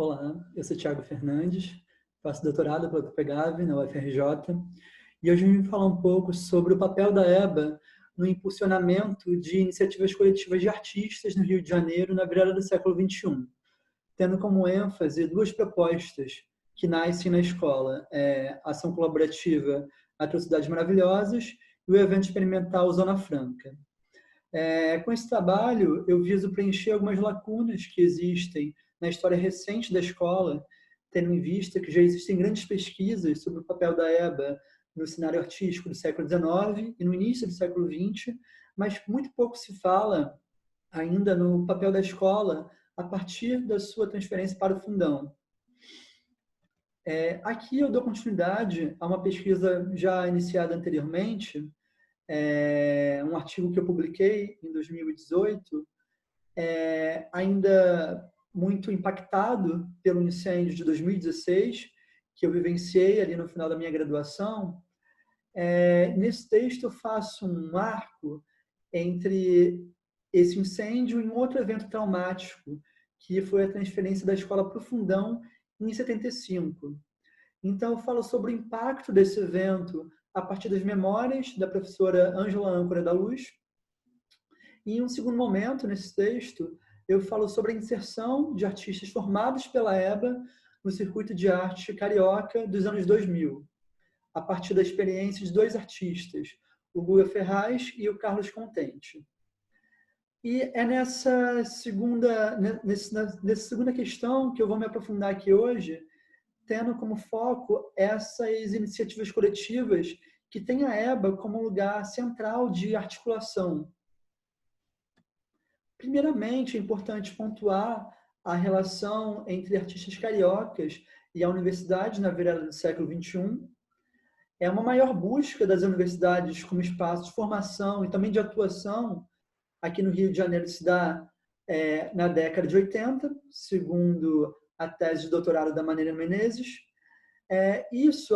Olá, eu sou Thiago Fernandes, faço doutorado pela UFPGAV, na UFRJ, e hoje eu vim falar um pouco sobre o papel da EBA no impulsionamento de iniciativas coletivas de artistas no Rio de Janeiro na virada do século XXI, tendo como ênfase duas propostas que nascem na escola, a ação colaborativa Atrocidades Maravilhosas e o evento experimental Zona Franca. Com esse trabalho, eu viso preencher algumas lacunas que existem na história recente da escola, tendo em vista que já existem grandes pesquisas sobre o papel da EBA no cenário artístico do século XIX e no início do século XX, mas muito pouco se fala ainda no papel da escola a partir da sua transferência para o fundão. Aqui eu dou continuidade a uma pesquisa já iniciada anteriormente, um artigo que eu publiquei em 2018, ainda muito impactado pelo incêndio de 2016, que eu vivenciei ali no final da minha graduação. Nesse texto eu faço um marco entre esse incêndio e um outro evento traumático, que foi a transferência da escola para o fundão em 75. Então eu falo sobre o impacto desse evento a partir das memórias da professora Ângela Âncora da Luz. E em um segundo momento, nesse texto, eu falo sobre a inserção de artistas formados pela EBA no circuito de arte carioca dos anos 2000, a partir da experiência de dois artistas, o Guga Ferraz e o Carlos Contente. E é nessa segunda questão que eu vou me aprofundar aqui hoje, tendo como foco essas iniciativas coletivas que têm a EBA como lugar central de articulação. Primeiramente, é importante pontuar a relação entre artistas cariocas e a universidade na virada do século XXI. É uma maior busca das universidades como espaço de formação e também de atuação. Aqui no Rio de Janeiro se dá na década de 80, segundo a tese de doutorado da Marília Menezes. Isso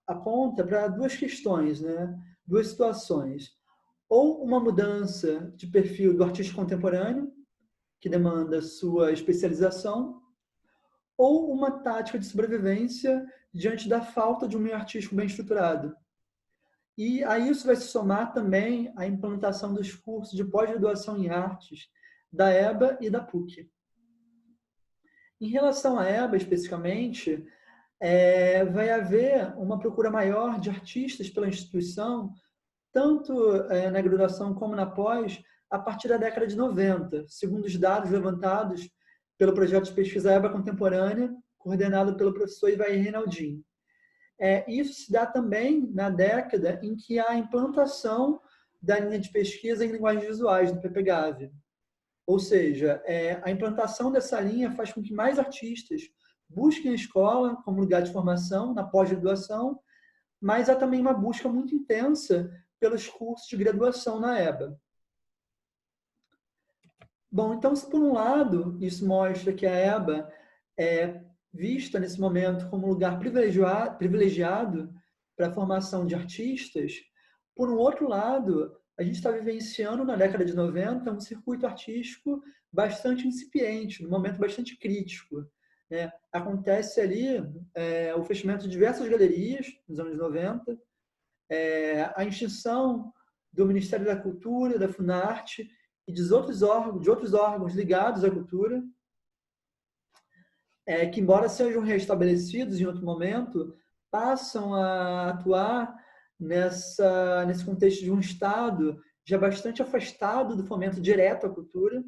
aponta para duas questões, né? Duas situações. Ou uma mudança de perfil do artista contemporâneo, que demanda sua especialização, ou uma tática de sobrevivência diante da falta de um meio artístico bem estruturado. E a isso vai se somar também a implantação dos cursos de pós-graduação em artes da EBA e da PUC. Em relação à EBA, especificamente, vai haver uma procura maior de artistas pela instituição, tanto na graduação como na pós, a partir da década de 90, segundo os dados levantados pelo projeto de pesquisa EBA Contemporânea, coordenado pelo professor Ivair Reinaldin. Isso se dá também na década em que há a implantação da linha de pesquisa em linguagens visuais, do PPGAV. Ou seja, a implantação dessa linha faz com que mais artistas busquem a escola como lugar de formação, na pós-graduação, mas há também uma busca muito intensa pelos cursos de graduação na EBA. Bom, então, se por um lado isso mostra que a EBA é vista nesse momento como um lugar privilegiado para a formação de artistas, por um outro lado, a gente está vivenciando na década de 90 um circuito artístico bastante incipiente, num momento bastante crítico. Acontece ali o fechamento de diversas galerias nos anos 90, a extinção do Ministério da Cultura, da Funarte e de outros órgãos ligados à cultura, que, embora sejam restabelecidos em outro momento, passam a atuar nesse contexto de um Estado já bastante afastado do fomento direto à cultura,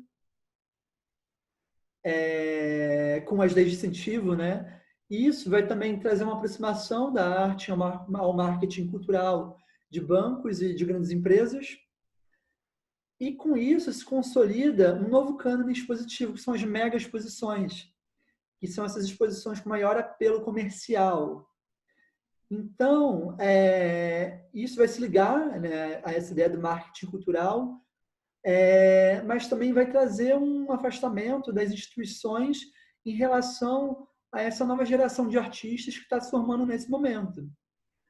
com as leis de incentivo, né? E isso vai também trazer uma aproximação da arte ao marketing cultural de bancos e de grandes empresas. E com isso se consolida um novo cânone expositivo, que são as mega exposições, que são essas exposições com maior apelo comercial. Então, isso vai se ligar, né, a essa ideia do marketing cultural, mas também vai trazer um afastamento das instituições em relação a essa nova geração de artistas que está se formando nesse momento.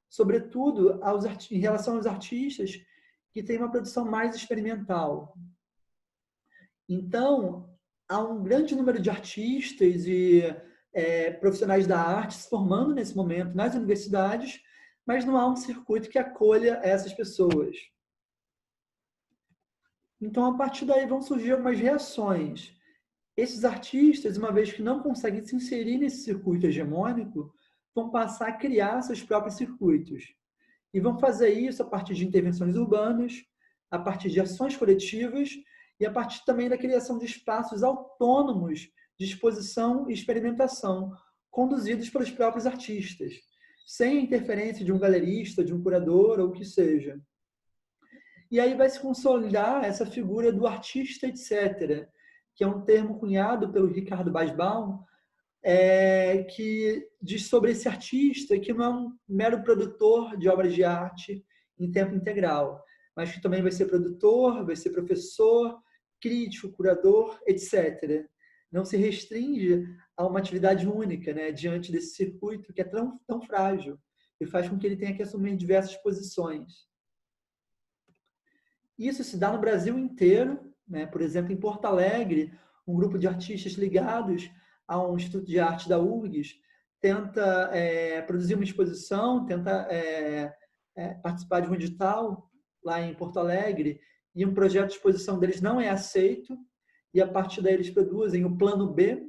Sobretudo em relação aos artistas que têm uma produção mais experimental. Então, há um grande número de artistas e profissionais da arte se formando nesse momento nas universidades, mas não há um circuito que acolha essas pessoas. Então, a partir daí vão surgir algumas reações. Esses artistas, uma vez que não conseguem se inserir nesse circuito hegemônico, vão passar a criar seus próprios circuitos. E vão fazer isso a partir de intervenções urbanas, a partir de ações coletivas e a partir também da criação de espaços autônomos de exposição e experimentação, conduzidos pelos próprios artistas, sem a interferência de um galerista, de um curador ou o que seja. E aí vai se consolidar essa figura do artista, etc., que é um termo cunhado pelo Ricardo Basbaum, que diz sobre esse artista que não é um mero produtor de obras de arte em tempo integral, mas que também vai ser produtor, vai ser professor, crítico, curador, etc. Não se restringe a uma atividade única, né, diante desse circuito que é tão frágil e faz com que ele tenha que assumir diversas posições. Isso se dá no Brasil inteiro, né? Por exemplo, em Porto Alegre, um grupo de artistas ligados ao Instituto de Arte da URGS tenta produzir uma exposição, tenta participar de um edital lá em Porto Alegre, e um projeto de exposição deles não é aceito, e a partir daí eles produzem o Plano B,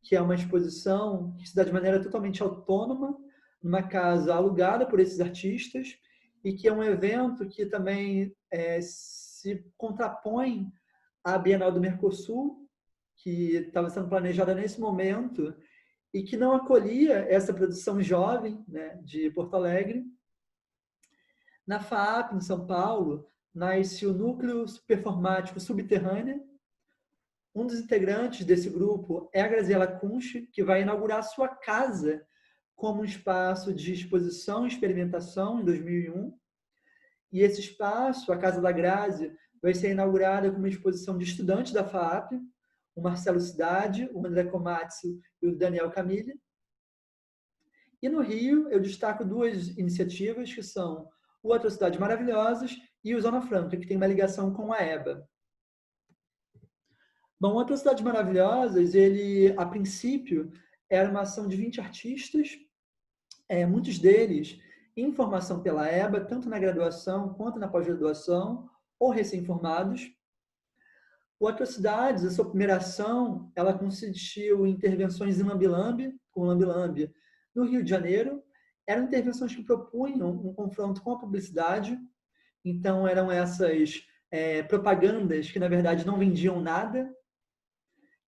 que é uma exposição que se dá de maneira totalmente autônoma, numa casa alugada por esses artistas, e que é um evento que também se contrapõe à Bienal do Mercosul, que estava sendo planejada nesse momento, e que não acolhia essa produção jovem, né, de Porto Alegre. Na FAAP, em São Paulo, nasce o Núcleo Performático Subterrânea. Um dos integrantes desse grupo é a Graziela Kunsch, que vai inaugurar sua casa como um espaço de exposição e experimentação em 2001. E esse espaço, a Casa da Grazi, vai ser inaugurada com uma exposição de estudantes da FAAP, o Marcelo Cidade, o André Komatsu e o Daniel Camille. E no Rio, eu destaco duas iniciativas, que são o Atrocidades Maravilhosas e o Zona Franca, que tem uma ligação com a EBA. Bom, o Atrocidades Maravilhosas, ele, a princípio, era uma ação de 20 artistas, muitos deles em formação pela EBA, tanto na graduação quanto na pós-graduação, ou recém-formados. O Atrocidades, a sua primeira ação, ela consistiu em intervenções em Lambi-Lambi, com Lambi-Lambi, no Rio de Janeiro. Eram intervenções que propunham um confronto com a publicidade. Então, eram essas propagandas que, na verdade, não vendiam nada.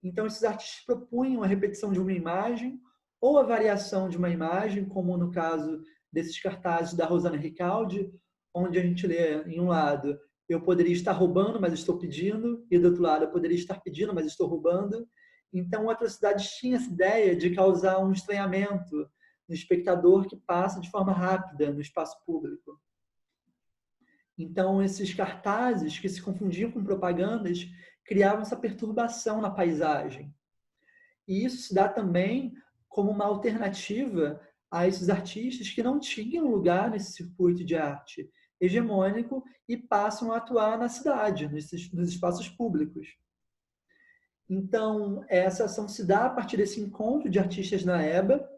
Então, esses artistas propunham a repetição de uma imagem ou a variação de uma imagem, como no caso desses cartazes da Rosana Ricaldi, onde a gente lê, em um lado, eu poderia estar roubando, mas estou pedindo, e do outro lado, eu poderia estar pedindo, mas estou roubando. Então, a Atrocidades tinha essa ideia de causar um estranhamento no espectador que passa de forma rápida no espaço público. Então, esses cartazes que se confundiam com propagandas criavam essa perturbação na paisagem. E isso se dá também como uma alternativa a esses artistas que não tinham lugar nesse circuito de arte hegemônico e passam a atuar na cidade, nos espaços públicos. Então, essa ação se dá a partir desse encontro de artistas na EBA,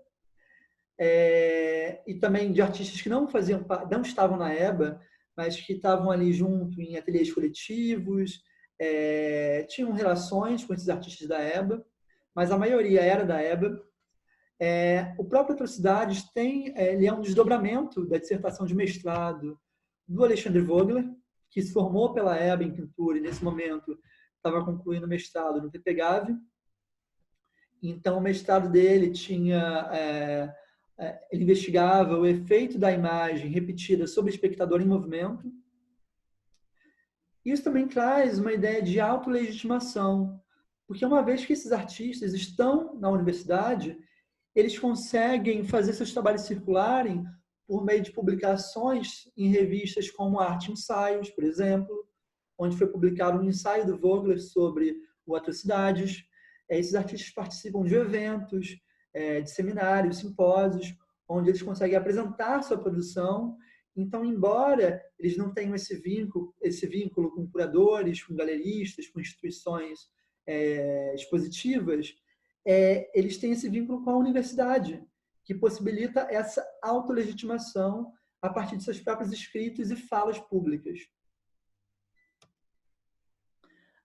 e também de artistas que não estavam na EBA, mas que estavam ali junto em ateliês coletivos, tinham relações com esses artistas da EBA, mas a maioria era da EBA. O próprio Atrocidades ele é um desdobramento da dissertação de mestrado do Alexandre Vogler, que se formou pela EBA em pintura e, nesse momento, estava concluindo o mestrado no PPGAV. Então, o mestrado dele ele investigava o efeito da imagem repetida sobre o espectador em movimento. Isso também traz uma ideia de autolegitimação, porque uma vez que esses artistas estão na universidade, eles conseguem fazer seus trabalhos circularem por meio de publicações em revistas como Arte e Ensaios, por exemplo, onde foi publicado um ensaio do Vogler sobre o Atrocidades. Esses artistas participam de eventos, de seminários, simpósios, onde eles conseguem apresentar sua produção. Então, embora eles não tenham esse vínculo com curadores, com galeristas, com instituições expositivas, eles têm esse vínculo com a universidade, que possibilita essa autolegitimação a partir de seus próprios escritos e falas públicas.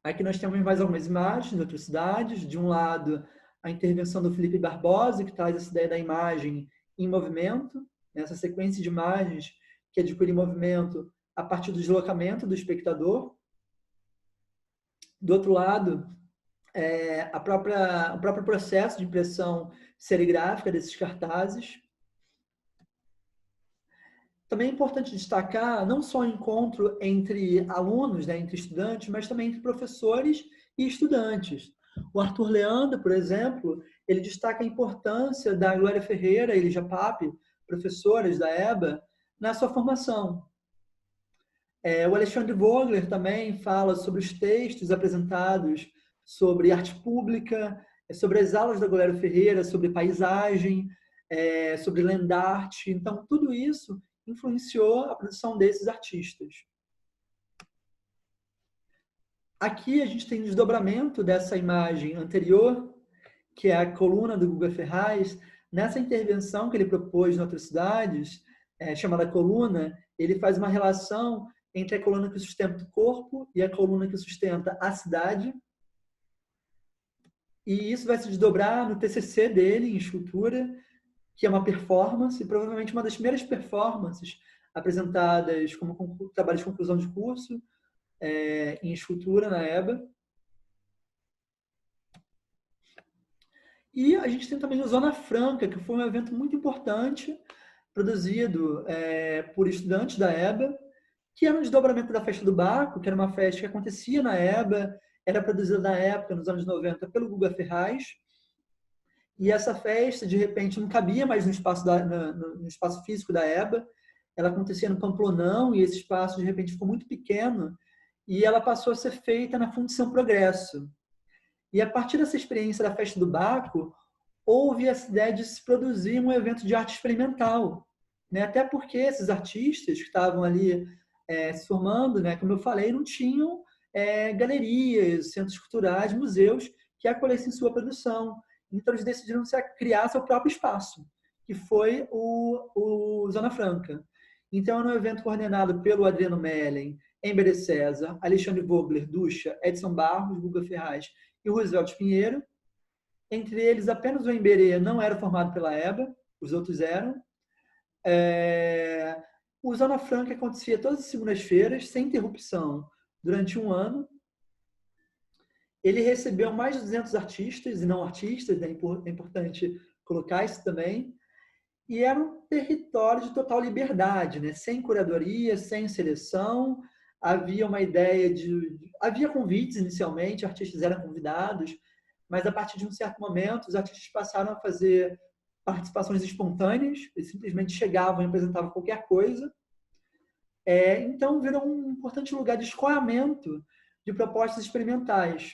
Aqui nós temos mais algumas imagens de outras cidades. De um lado, a intervenção do Felipe Barbosa, que traz essa ideia da imagem em movimento, essa sequência de imagens que adquire movimento a partir do deslocamento do espectador. Do outro lado, o próprio processo de impressão serigráfica desses cartazes. Também é importante destacar não só o encontro entre alunos, né, entre estudantes, mas também entre professores e estudantes. O Arthur Leandro, por exemplo, ele destaca a importância da Glória Ferreira e Lígia Pape, professoras da EBA, na sua formação. O Alexandre Vogler também fala sobre os textos apresentados sobre arte pública, sobre as aulas da Glória Ferreira, sobre paisagem, sobre land art. Então, tudo isso influenciou a produção desses artistas. Aqui a gente tem um desdobramento dessa imagem anterior, que é a coluna do Guga Ferraz. Nessa intervenção que ele propôs em outras cidades, chamada coluna, ele faz uma relação entre a coluna que sustenta o corpo e a coluna que sustenta a cidade. E isso vai se desdobrar no TCC dele, em escultura, que é uma performance, provavelmente uma das primeiras performances apresentadas como trabalho de conclusão de curso em escultura na EBA. E a gente tem também o Zona Franca, que foi um evento muito importante, produzido por estudantes da EBA, que era um desdobramento da Festa do Baco, que era uma festa que acontecia na EBA, era produzida na época, nos anos 90, pelo Guga Ferraz. E essa festa, de repente, não cabia mais no espaço, no espaço físico da EBA. Ela acontecia no Pamplonão e esse espaço, de repente, ficou muito pequeno. E ela passou a ser feita na Fundição Progresso. E a partir dessa experiência da Festa do Baco, houve essa ideia de se produzir um evento de arte experimental. Né? Até porque esses artistas que estavam ali se formando, né, como eu falei, não tinham galerias, centros culturais, museus que acolhessem sua produção. Então, eles decidiram criar seu próprio espaço, que foi o Zona Franca. Então, era um evento coordenado pelo Adriano Mellen, Ember César, Alexandre Vogler, Ducha, Edson Barros, Guga Ferraz e Roosevelt Pinheiro. Entre eles, apenas o Emberê não era formado pela EBA, os outros eram. O Zona Franca acontecia todas as segundas-feiras, sem interrupção, durante um ano. Ele recebeu mais de 200 artistas e não artistas, é importante colocar isso também. E era um território de total liberdade, né? Sem curadoria, sem seleção. Havia uma ideia havia convites inicialmente, artistas eram convidados, mas a partir de um certo momento, os artistas passaram a fazer participações espontâneas, eles simplesmente chegavam e apresentavam qualquer coisa. Então, virou um importante lugar de escoamento de propostas experimentais.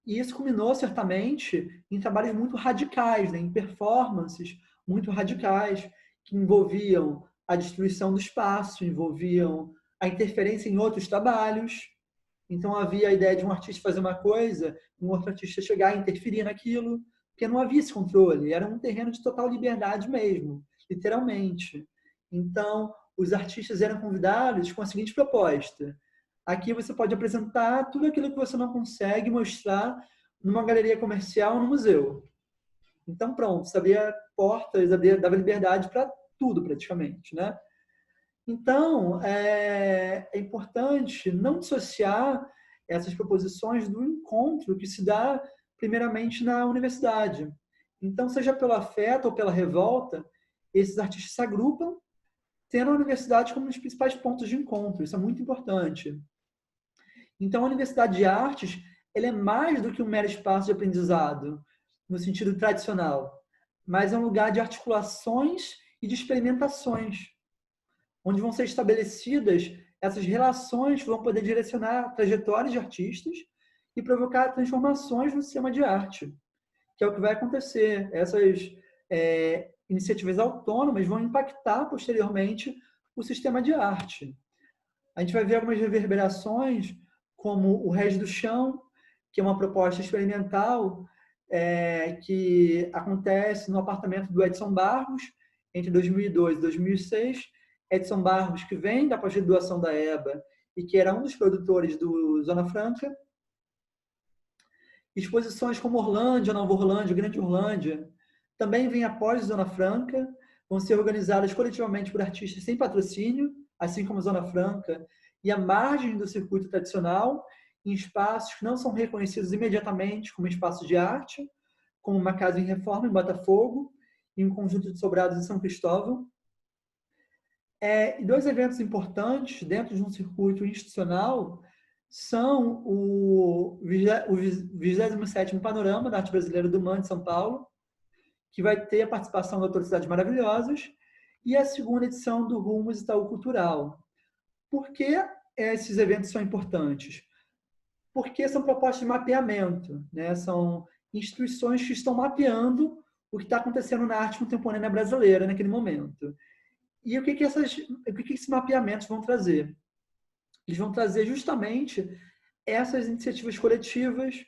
E isso culminou, certamente, em trabalhos muito radicais, né? Em performances muito radicais, que envolviam a destruição do espaço, envolviam a interferência em outros trabalhos. Então, havia a ideia de um artista fazer uma coisa, um outro artista chegar e interferir naquilo, porque não havia esse controle, era um terreno de total liberdade mesmo, literalmente. Então, os artistas eram convidados com a seguinte proposta: aqui você pode apresentar tudo aquilo que você não consegue mostrar numa galeria comercial ou no museu. Então, pronto, você abria portas, dava liberdade para tudo, praticamente, né? Então, é importante não dissociar essas proposições do encontro que se dá, primeiramente, na universidade. Então, seja pelo afeto ou pela revolta, esses artistas se agrupam, tendo a universidade como um dos principais pontos de encontro. Isso é muito importante. Então, a Universidade de Artes ela é mais do que um mero espaço de aprendizado, no sentido tradicional, mas é um lugar de articulações e de experimentações, onde vão ser estabelecidas essas relações que vão poder direcionar trajetórias de artistas e provocar transformações no sistema de arte, que é o que vai acontecer. Essas iniciativas autônomas vão impactar posteriormente o sistema de arte. A gente vai ver algumas reverberações, como o Reis do Chão, que é uma proposta experimental que acontece no apartamento do Edson Barros, entre 2002 e 2006. Edson Barros, que vem da pós-graduação da EBA e que era um dos produtores do Zona Franca. Exposições como Orlândia, Nova Orlândia, Grande Orlândia, também vêm após Zona Franca, vão ser organizadas coletivamente por artistas sem patrocínio, assim como Zona Franca, e à margem do circuito tradicional, em espaços que não são reconhecidos imediatamente como espaços de arte, como uma casa em reforma em Botafogo e um conjunto de sobrados em São Cristóvão. E dois eventos importantes dentro de um circuito institucional são o 27º Panorama da Arte Brasileira do MAN de São Paulo, que vai ter a participação de autores Cidades Maravilhosas, e a segunda edição do Rumos Itaú Cultural. Por que esses eventos são importantes? Porque são propostas de mapeamento, né? São instituições que estão mapeando o que está acontecendo na arte contemporânea brasileira naquele momento. E o que esses mapeamentos vão trazer? Eles vão trazer justamente essas iniciativas coletivas,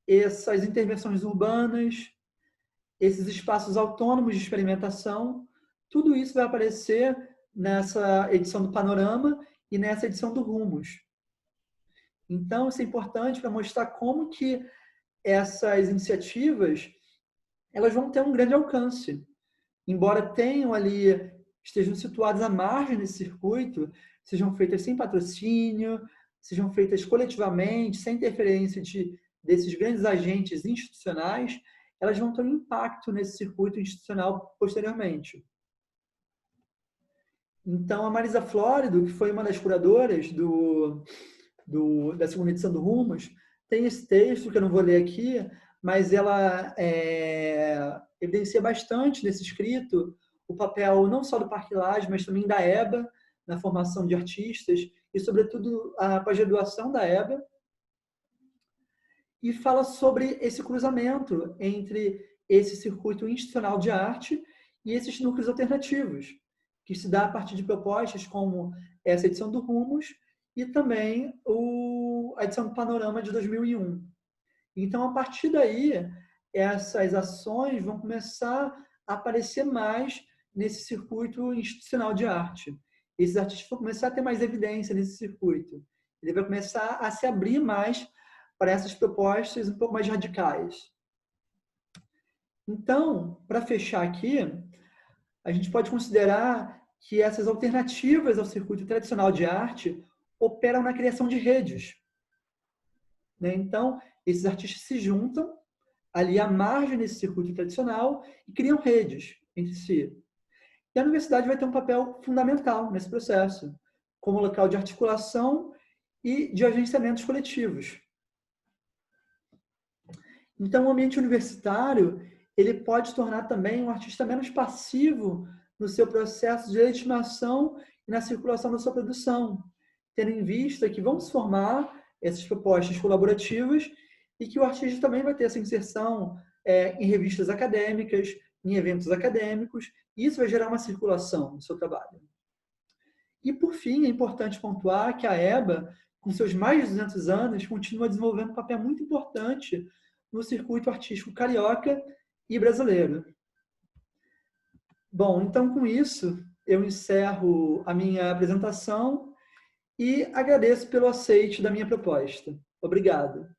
essas intervenções urbanas, esses espaços autônomos de experimentação. Tudo isso vai aparecer nessa edição do Panorama e nessa edição do Rumos. Então, isso é importante para mostrar como que essas iniciativas elas vão ter um grande alcance. Embora tenham ali, estejam situadas à margem desse circuito, sejam feitas sem patrocínio, sejam feitas coletivamente, sem interferência desses grandes agentes institucionais, elas vão ter um impacto nesse circuito institucional posteriormente. Então, a Marisa Flórido, que foi uma das curadoras da segunda edição do Rumos, tem esse texto, que eu não vou ler aqui, mas ela evidencia bastante nesse escrito o papel não só do Parque Lage, mas também da EBA, na formação de artistas, e, sobretudo, a pós-graduação da EBA, e fala sobre esse cruzamento entre esse circuito institucional de arte e esses núcleos alternativos, que se dá a partir de propostas como essa edição do Rumos e também a edição do Panorama de 2001. Então, a partir daí, essas ações vão começar a aparecer mais nesse circuito institucional de arte. Esses artistas vão começar a ter mais evidência nesse circuito. Ele vai começar a se abrir mais para essas propostas um pouco mais radicais. Então, para fechar aqui, a gente pode considerar que essas alternativas ao circuito tradicional de arte operam na criação de redes. Então, esses artistas se juntam ali à margem desse circuito tradicional e criam redes entre si. E a universidade vai ter um papel fundamental nesse processo, como local de articulação e de agenciamentos coletivos. Então, o ambiente universitário ele pode tornar também um artista menos passivo no seu processo de legitimação e na circulação da sua produção, tendo em vista que vão se formar essas propostas colaborativas e que o artista também vai ter essa inserção em revistas acadêmicas, em eventos acadêmicos, e isso vai gerar uma circulação no seu trabalho. E, por fim, é importante pontuar que a EBA, com seus mais de 200 anos, continua desenvolvendo um papel muito importante no circuito artístico carioca e brasileiro. Bom, então, com isso, eu encerro a minha apresentação e agradeço pelo aceite da minha proposta. Obrigado.